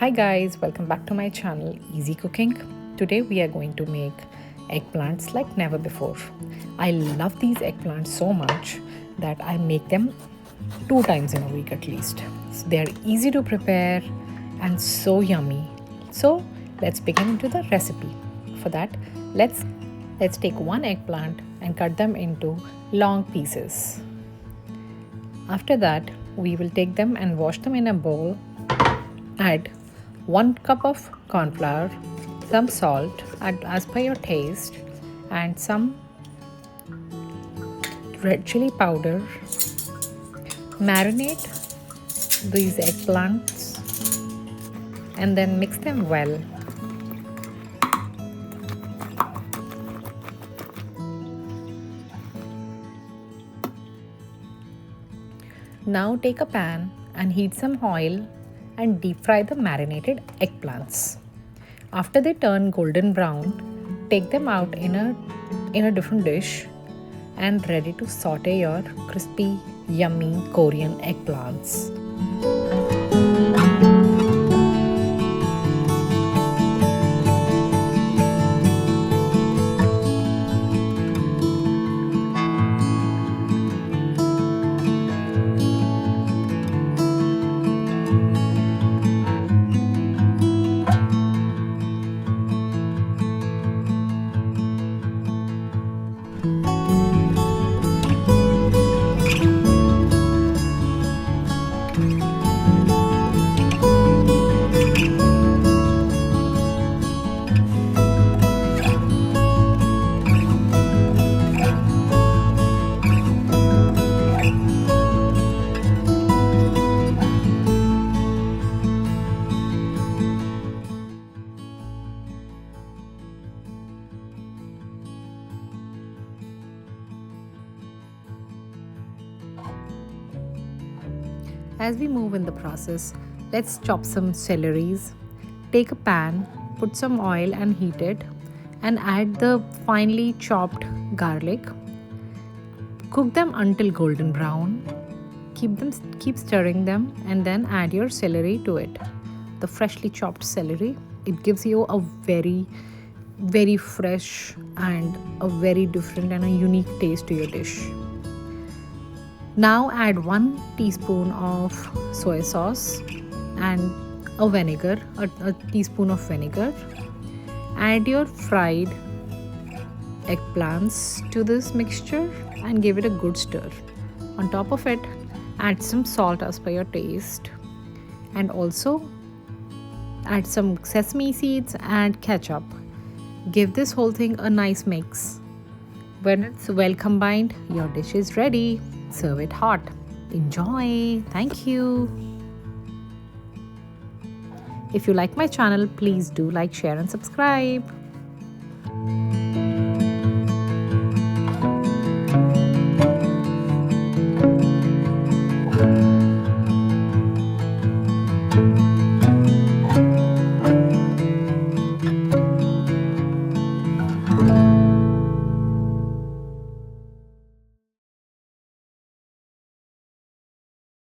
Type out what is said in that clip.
Hi guys, welcome back to my channel Easy Cooking. Today we are going to make eggplants like never before. I love these eggplants so much that I make them 2 times in a week at least. So they are easy to prepare and so yummy. So let's begin into the recipe. For that, let's take one eggplant and cut them into long pieces. After that, we will take them and wash them in a bowl. Add 1 cup of corn flour, some salt as per your taste, and some red chili powder. Marinate these eggplants and then mix them well. Now take a pan and heat some oil and deep fry the marinated eggplants. After they turn golden brown, take them out in a different dish and ready to saute your crispy, yummy Korean eggplants. As we move in the process, let's chop some celeries. Take a pan, put some oil and heat it, and add the finely chopped garlic. Cook them until golden brown. Keep stirring them, and then add your celery to it. The freshly chopped celery. It gives you a very, very fresh and a very different and a unique taste to your dish. Now add 1 teaspoon of soy sauce and a teaspoon of vinegar. Add your fried eggplants to this mixture and give it a good stir. On top of it, add some salt as per your taste, and also add some sesame seeds and ketchup. Give this whole thing a nice mix. When it's well combined, your dish is ready. Serve it hot. Enjoy. Thank you. If you like my channel, please do like, share and subscribe.